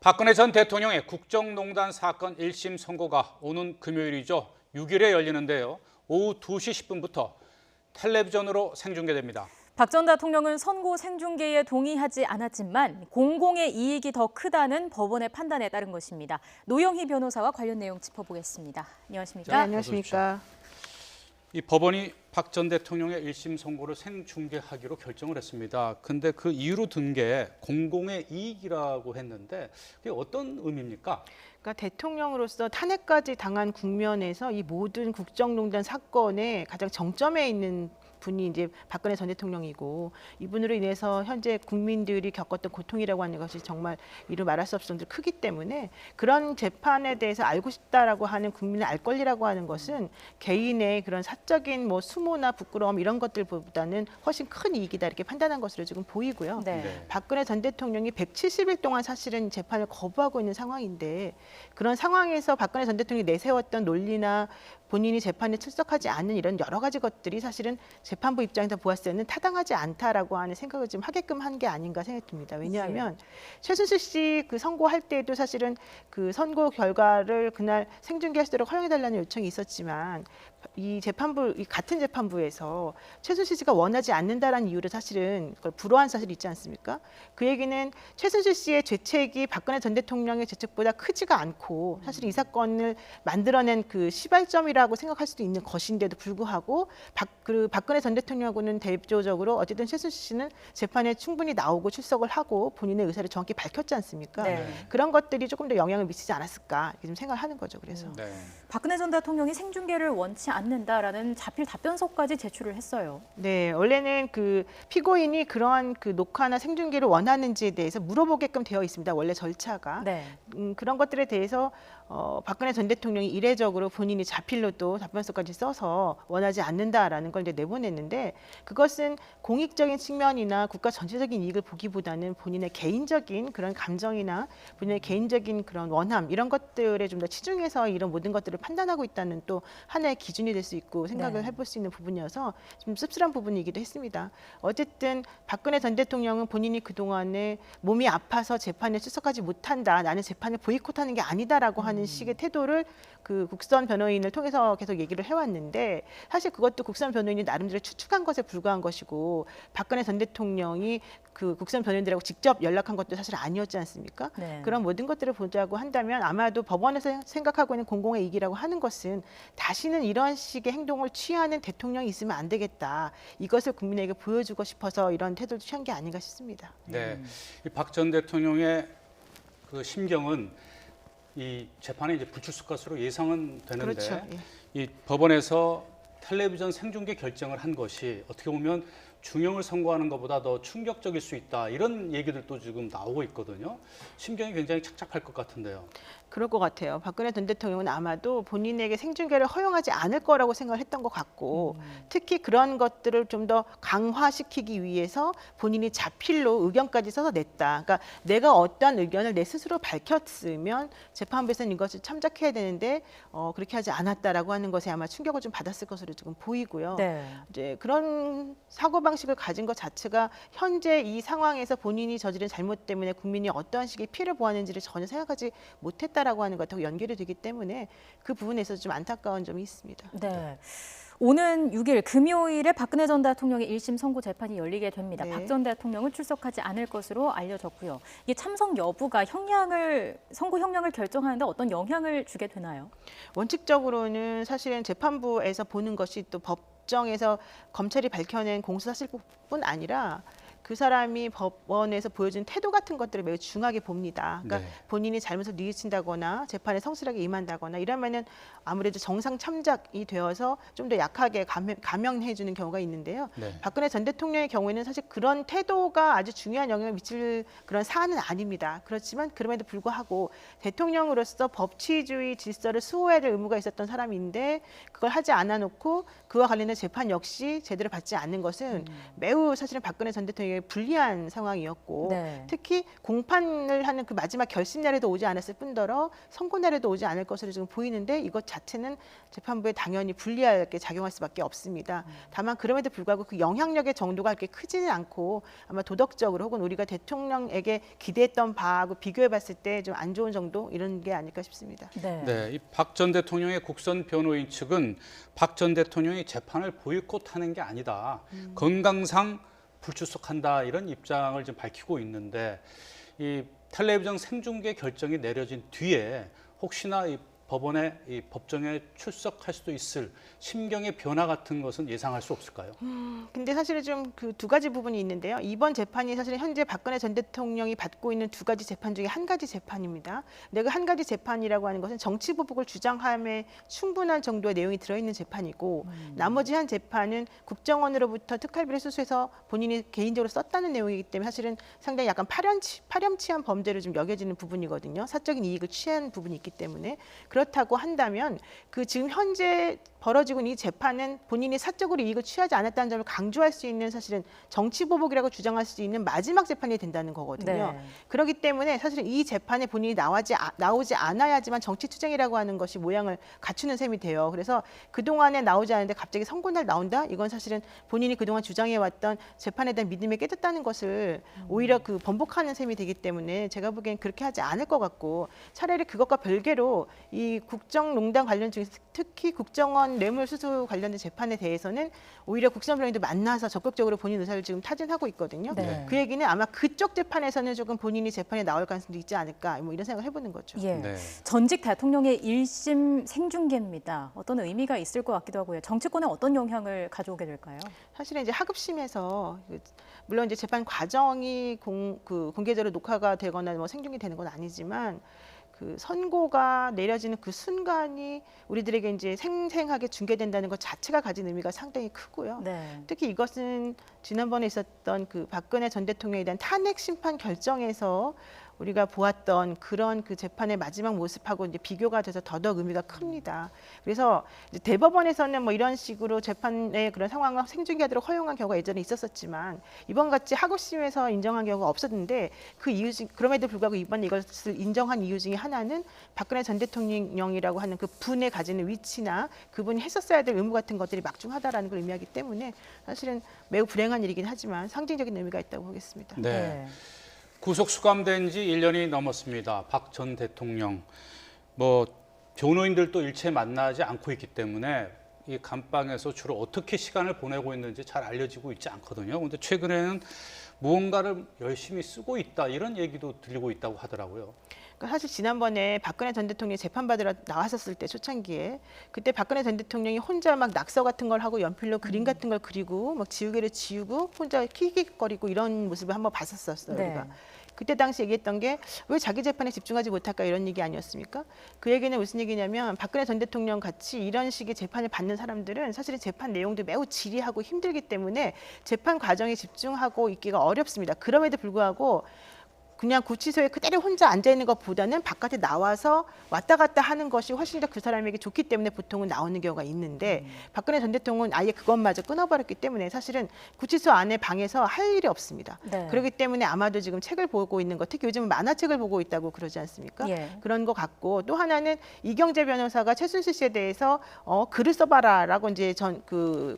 박근혜 전 대통령의 국정농단 사건 1심 선고가 오는 금요일이죠. 6일에 열리는데요. 오후 2시 10분부터 텔레비전으로 생중계됩니다. 박 전 대통령은 선고 생중계에 동의하지 않았지만 공공의 이익이 더 크다는 법원의 판단에 따른 것입니다. 노영희 변호사와 관련 내용 짚어보겠습니다. 안녕하십니까? 네, 안녕하십니까? 이 법원이 박 전 대통령의 1심 선고를 생중계하기로 결정을 했습니다. 근데 그 이유로 든 게 공공의 이익이라고 했는데 그게 어떤 의미입니까? 그러니까 대통령으로서 탄핵까지 당한 국면에서 이 모든 국정농단 사건의 가장 정점에 있는 분이 이제 박근혜 전 대통령이고, 이분으로 인해서 현재 국민들이 겪었던 고통이라고 하는 것이 정말 이루 말할 수 없을 정도로 크기 때문에 그런 재판에 대해서 알고 싶다라고 하는 국민의 알 권리라고 하는 것은 개인의 그런 사적인 뭐 수모나 부끄러움 이런 것들보다는 훨씬 큰 이익이다, 이렇게 판단한 것으로 지금 보이고요. 네. 박근혜 전 대통령이 170일 동안 사실은 재판을 거부하고 있는 상황인데, 그런 상황에서 박근혜 전 대통령이 내세웠던 논리나 본인이 재판에 출석하지 않는 이런 여러 가지 것들이 사실은 재판부 입장에서 보았을 때는 타당하지 않다라고 하는 생각을 좀 하게끔 한 게 아닌가 생각이 듭니다. 왜냐하면 최순실 씨 그 선고할 때도 사실은 그 선고 결과를 그날 생중계하도록 허용해달라는 요청이 있었지만, 이 재판부, 이 같은 재판부에서 최순실 씨가 원하지 않는다라는 이유로 사실은 그걸 불허한 사실이 있지 않습니까? 그 얘기는 최순실 씨의 죄책이 박근혜 전 대통령의 죄책보다 크지가 않고, 사실 이 사건을 만들어낸 그 시발점이라고 생각할 수도 있는 것인데도 불구하고 박근혜 전 대통령하고는 대조적으로 어쨌든 최순실 씨는 재판에 충분히 나오고 출석을 하고 본인의 의사를 정확히 밝혔지 않습니까? 네. 그런 것들이 조금 더 영향을 미치지 않았을까 이렇게 좀 생각을 하는 거죠. 그래서. 네. 박근혜 전 대통령이 생중계를 원치 않는다라는 자필 답변서까지 제출을 했어요. 네, 원래는 그 피고인이 그러한 그 녹화나 생중계를 원하는지에 대해서 물어보게끔 되어 있습니다. 원래 절차가. 네. 그런 것들에 대해서 박근혜 전 대통령이 이례적으로 본인이 자필로 또 답변서까지 써서 원하지 않는다라는 걸 이제 내보냈는데, 그것은 공익적인 측면이나 국가 전체적인 이익을 보기보다는 본인의 개인적인 그런 감정이나 본인의 개인적인 그런 원함 이런 것들에 좀 더 치중해서 이런 모든 것들을 판단하고 있다는 또 하나의 기준이 될 수 있고 생각을 네. 해볼 수 있는 부분이어서 좀 씁쓸한 부분이기도 했습니다. 어쨌든 박근혜 전 대통령은 본인이 그동안에 몸이 아파서 재판에 출석하지 못한다, 나는 재판을 보이콧하는 게 아니다라고 하는 식의 태도를 그 국선 변호인을 통해서 계속 얘기를 해왔는데, 사실 그것도 국선 변호인이 나름대로 추측한 것에 불과한 것이고, 박근혜 전 대통령이 그 국선 변호인들하고 직접 연락한 것도 사실 아니었지 않습니까? 네. 그런 모든 것들을 보자고 한다면 아마도 법원에서 생각하고 있는 공공의 이익이라고 하는 것은 다시는 이런 식의 행동을 취하는 대통령이 있으면 안 되겠다, 이것을 국민에게 보여주고 싶어서 이런 태도를 취한 게 아닌가 싶습니다. 네. 박 전 대통령의 그 심경은 이 재판에 이제 불출석 것으로 예상은 되는데, 그렇죠. 예. 이 법원에서 텔레비전 생중계 결정을 한 것이 어떻게 보면 중형을 선고하는 것보다 더 충격적일 수 있다, 이런 얘기들도 지금 나오고 있거든요. 심경이 굉장히 착잡할 것 같은데요. 그럴 것 같아요. 박근혜 전 대통령은 아마도 본인에게 생중계를 허용하지 않을 거라고 생각을 했던 것 같고, 특히 그런 것들을 좀 더 강화시키기 위해서 본인이 자필로 의견까지 써서 냈다. 그러니까 내가 어떤 의견을 내 스스로 밝혔으면 재판부에서는 이것을 참작해야 되는데 그렇게 하지 않았다라고 하는 것에 아마 충격을 좀 받았을 것으로 지금 보이고요. 네. 이제 그런 사고방식을 가진 것 자체가 현재 이 상황에서 본인이 저지른 잘못 때문에 국민이 어떠한 식의 피해를 보았는지를 전혀 생각하지 못했다라고 하는 것하고 연결이 되기 때문에 그 부분에서 좀 안타까운 점이 있습니다. 네. 오는 6일 금요일에 박근혜 전 대통령의 1심 선고 재판이 열리게 됩니다. 네. 박 전 대통령은 출석하지 않을 것으로 알려졌고요. 이게 참석 여부가 선고 형량을 결정하는데 어떤 영향을 주게 되나요? 원칙적으로는 사실은 재판부에서 보는 것이 또 법정에서 검찰이 밝혀낸 공소사실뿐 아니라 그 사람이 법원에서 보여준 태도 같은 것들을 매우 중하게 봅니다. 그러니까 네. 본인이 잘못을 뉘우친다거나 재판에 성실하게 임한다거나 이러면은 아무래도 정상 참작이 되어서 좀 더 약하게 감형해 주는 경우가 있는데요. 네. 박근혜 전 대통령의 경우에는 사실 그런 태도가 아주 중요한 영향을 미칠 그런 사안은 아닙니다. 그렇지만 그럼에도 불구하고 대통령으로서 법치주의 질서를 수호해야 될 의무가 있었던 사람인데 그걸 하지 않아 놓고 그와 관련된 재판 역시 제대로 받지 않는 것은 매우 사실은 박근혜 전 대통령의 전대통령에게 불리한 상황이었고 네. 특히 공판을 하는 그 마지막 결심 날에도 오지 않았을 뿐더러 선고 날에도 오지 않을 것으로 지금 보이는데 이것 자체는 재판부에 당연히 불리하게 작용할 수밖에 없습니다. 다만 그럼에도 불구하고 그 영향력의 정도가 그렇게 크지는 않고 아마 도덕적으로 혹은 우리가 대통령에게 기대했던 바하고 비교해봤을 때 좀 안 좋은 정도 이런 게 아닐까 싶습니다. 네. 네, 이 박 전 대통령의 국선 변호인 측은 박 전 대통령이 재판을 보이콧하는 게 아니다. 건강상 불출석한다 이런 입장을 좀 밝히고 있는데 이 텔레비전 생중계 결정이 내려진 뒤에 혹시나 이 법원에 이 법정에 출석할 수도 있을 심경의 변화 같은 것은 예상할 수 없을까요? 근데 사실은 좀 그 두 가지 부분이 있는데요. 이번 재판이 사실은 현재 박근혜 전 대통령이 받고 있는 두 가지 재판 중에 한 가지 재판입니다. 근데 그 한 가지 재판이라고 하는 것은 정치 보복을 주장함에 충분한 정도의 내용이 들어있는 재판이고 나머지 한 재판은 국정원으로부터 특활비를 수수해서 본인이 개인적으로 썼다는 내용이기 때문에 사실은 상당히 약간 파렴치한 범죄로 좀 여겨지는 부분이거든요. 사적인 이익을 취한 부분이 있기 때문에 그렇다고 한다면 그 지금 현재 벌어지고 있는 이 재판은 본인이 사적으로 이익을 취하지 않았다는 점을 강조할 수 있는 사실은 정치보복이라고 주장할 수 있는 마지막 재판이 된다는 거거든요. 네. 그렇기 때문에 사실은 이 재판에 본인이 나오지 않아야지만 정치투쟁이라고 하는 것이 모양을 갖추는 셈이 돼요. 그래서 그동안에 나오지 않았는데 갑자기 선고날 나온다? 이건 사실은 본인이 그동안 주장해왔던 재판에 대한 믿음에 깨졌다는 것을 오히려 그 번복하는 셈이 되기 때문에 제가 보기엔 그렇게 하지 않을 것 같고 차라리 그것과 별개로 이 국정농단 관련 중에서 특히 국정원 뇌물수수 관련된 재판에 대해서는 오히려 국정원장도 만나서 적극적으로 본인 의사를 지금 타진하고 있거든요. 네. 그 얘기는 아마 그쪽 재판에서는 조금 본인이 재판에 나올 가능성도 있지 않을까 뭐 이런 생각을 해보는 거죠. 예. 네. 전직 대통령의 1심 생중계입니다. 어떤 의미가 있을 것 같기도 하고요. 정치권에 어떤 영향을 가져오게 될까요? 사실은 이제 하급심에서 물론 이제 재판 과정이 공개적으로 녹화가 되거나 뭐 생중이 되는 건 아니지만 그 선고가 내려지는 그 순간이 우리들에게 이제 생생하게 중계된다는 것 자체가 가진 의미가 상당히 크고요. 네. 특히 이것은 지난번에 있었던 그 박근혜 전 대통령에 대한 탄핵 심판 결정에서 우리가 보았던 그런 그 재판의 마지막 모습하고 이제 비교가 돼서 더더욱 의미가 큽니다. 그래서 이제 대법원에서는 뭐 이런 식으로 재판의 그런 상황을 생중계하도록 허용한 경우가 예전에 있었었지만 이번 같이 하급심에서 인정한 경우가 없었는데 그 이유 중 그럼에도 불구하고 이번에 이것을 인정한 이유 중에 하나는 박근혜 전 대통령이라고 하는 그 분에 가지는 위치나 그분이 했었어야 될 의무 같은 것들이 막중하다라는 걸 의미하기 때문에 사실은 매우 불행한 일이긴 하지만 상징적인 의미가 있다고 보겠습니다. 네. 구속 수감된 지 1년이 넘었습니다. 박 전 대통령. 뭐 변호인들도 일체 만나지 않고 있기 때문에 이 감방에서 주로 어떻게 시간을 보내고 있는지 잘 알려지고 있지 않거든요. 그런데 최근에는 무언가를 열심히 쓰고 있다 이런 얘기도 들리고 있다고 하더라고요. 그러니까 사실 지난번에 박근혜 전 대통령이 재판받으러 나왔었을 때 초창기에 그때 박근혜 전 대통령이 혼자 막 낙서 같은 걸 하고 연필로 그림 같은 걸 그리고 막 지우개를 지우고 혼자 킥킥거리고 이런 모습을 한번 봤었어요. 네. 우리가. 그때 당시 얘기했던 게 왜 자기 재판에 집중하지 못할까 이런 얘기 아니었습니까? 그 얘기는 무슨 얘기냐면 박근혜 전 대통령 같이 이런 식의 재판을 받는 사람들은 사실은 재판 내용도 매우 지리하고 힘들기 때문에 재판 과정에 집중하고 있기가 어렵습니다. 그럼에도 불구하고 그냥 구치소에 그대로 혼자 앉아 있는 것보다는 바깥에 나와서 왔다 갔다 하는 것이 훨씬 더 그 사람에게 좋기 때문에 보통은 나오는 경우가 있는데 박근혜 전 대통령은 아예 그것마저 끊어버렸기 때문에 사실은 구치소 안에 방에서 할 일이 없습니다. 네. 그렇기 때문에 아마도 지금 책을 보고 있는 것, 특히 요즘은 만화책을 보고 있다고 그러지 않습니까? 예. 그런 것 같고 또 하나는 이경재 변호사가 최순실 씨에 대해서 글을 써봐라라고 이제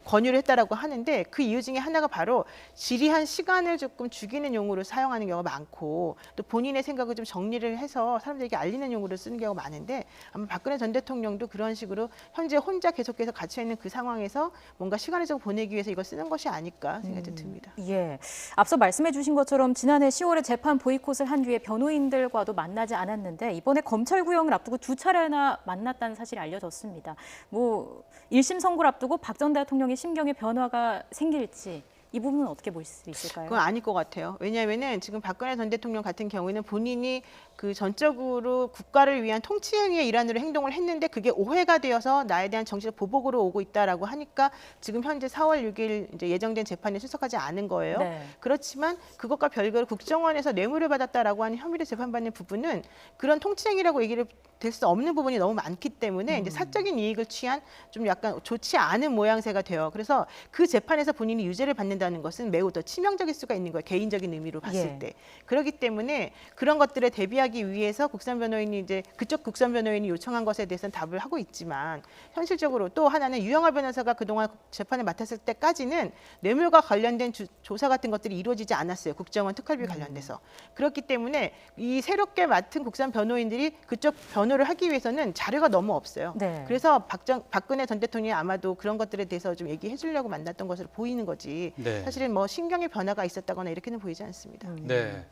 권유를 했다라고 하는데 그 이유 중에 하나가 바로 지리한 시간을 조금 죽이는 용으로 사용하는 경우가 많고 또 본인의 생각을 좀 정리를 해서 사람들에게 알리는 용으로 쓰는 경우가 많은데 아마 박근혜 전 대통령도 그런 식으로 현재 혼자 계속해서 갇혀 있는 그 상황에서 뭔가 시간을 좀 보내기 위해서 이걸 쓰는 것이 아닐까 생각이 듭니다. 예. 앞서 말씀해 주신 것처럼 지난해 10월에 재판 보이콧을 한 뒤에 변호인들과도 만나지 않았는데 이번에 검찰 구형을 앞두고 두 차례나 만났다는 사실이 알려졌습니다. 뭐 1심 선고를 앞두고 박 전 대통령의 심경의 변화가 생길지 이 부분은 어떻게 볼 수 있을까요? 그건 아닐 것 같아요. 왜냐하면은 지금 박근혜 전 대통령 같은 경우에는 본인이 그 전적으로 국가를 위한 통치행위의 일환으로 행동을 했는데 그게 오해가 되어서 나에 대한 정치적 보복으로 오고 있다라고 하니까 지금 현재 4월 6일 이제 예정된 재판에 출석하지 않은 거예요. 네. 그렇지만 그것과 별개로 국정원에서 뇌물을 받았다라고 하는 혐의로 재판받는 부분은 그런 통치행위라고 얘기를 될 수 없는 부분이 너무 많기 때문에 이제 사적인 이익을 취한 좀 약간 좋지 않은 모양새가 돼요. 그래서 그 재판에서 본인이 유죄를 받는다는 된다는 것은 매우 더 치명적일 수가 있는 거예요. 개인적인 의미로 봤을 예. 때. 그렇기 때문에 그런 것들에 대비하기 위해서 국선 변호인이 이제 그쪽 국선 변호인이 요청한 것에 대해서는 답을 하고 있지만 현실적으로 또 하나는 유영하 변호사가 그동안 재판을 맡았을 때까지는 뇌물과 관련된 조사 같은 것들이 이루어지지 않았어요. 국정원 특활비 관련돼서. 그렇기 때문에 이 새롭게 맡은 국선 변호인들이 그쪽 변호를 하기 위해서는 자료가 너무 없어요. 네. 그래서 박근혜 전 대통령이 아마도 그런 것들에 대해서 좀 얘기해 주려고 만났던 것으로 보이는 거지. 네. 사실은 뭐 신경의 변화가 있었다거나 이렇게는 보이지 않습니다. 네.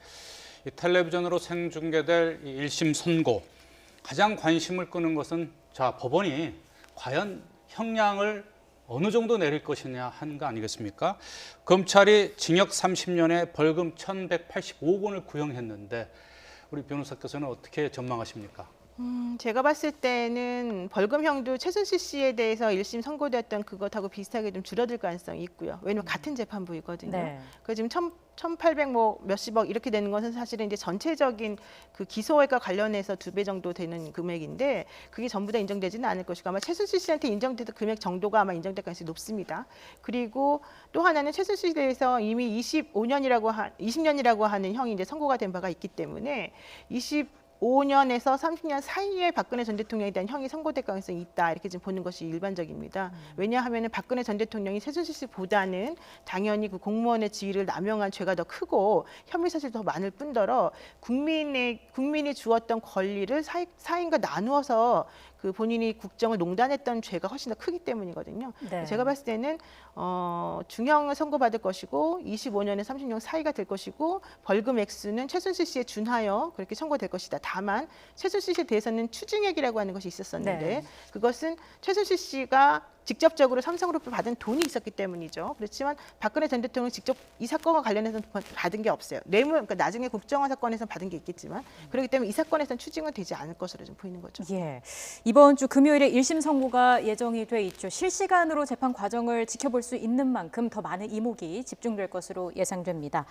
이 텔레비전으로 생중계될 이 1심 선고 가장 관심을 끄는 것은 자 법원이 과연 형량을 어느 정도 내릴 것이냐 하는 거 아니겠습니까? 검찰이 징역 30년에 벌금 1,185억 원을 구형했는데 우리 변호사께서는 어떻게 전망하십니까? 제가 봤을 때는 벌금형도 최순실 씨에 대해서 1심 선고됐던 그것하고 비슷하게 좀 줄어들 가능성이 있고요. 왜냐하면 같은 재판부이거든요. 네. 그래서 지금 1,800 뭐 몇십억 이렇게 되는 것은 사실은 이제 전체적인 그 기소액과 관련해서 2배 정도 되는 금액인데 그게 전부 다 인정되지는 않을 것이고 아마 최순실 씨한테 인정됐던 금액 정도가 아마 인정될 가능성이 높습니다. 그리고 또 하나는 최순실 씨에 대해서 이미 20년이라고 하는 형이 이제 선고가 된 바가 있기 때문에 25년에서 30년 사이에 박근혜 전 대통령에 대한 형이 선고될 가능성이 있다 이렇게 지금 보는 것이 일반적입니다. 왜냐하면 박근혜 전 대통령이 최순실 씨보다는 당연히 그 공무원의 지위를 남용한 죄가 더 크고 혐의 사실도 더 많을 뿐더러 국민이 주었던 권리를 사인과 나누어서 그 본인이 국정을 농단했던 죄가 훨씬 더 크기 때문이거든요. 네. 제가 봤을 때는 중형을 선고받을 것이고 25년에 30년 사이가 될 것이고 벌금 액수는 최순실 씨에 준하여 그렇게 선고될 것이다. 다만 최순실 씨에 대해서는 추징액이라고 하는 것이 있었었는데 네. 그것은 최순실 씨가 직접적으로 삼성그룹을 받은 돈이 있었기 때문이죠. 그렇지만 박근혜 전 대통령은 직접 이 사건과 관련해서 받은 게 없어요. 뇌물, 그러니까 나중에 국정원 사건에서 받은 게 있겠지만 그렇기 때문에 이 사건에서는 추징은 되지 않을 것으로 좀 보이는 거죠. 예. 이번 주 금요일에 1심 선고가 예정이 돼 있죠. 실시간으로 재판 과정을 지켜볼 수 있는 만큼 더 많은 이목이 집중될 것으로 예상됩니다.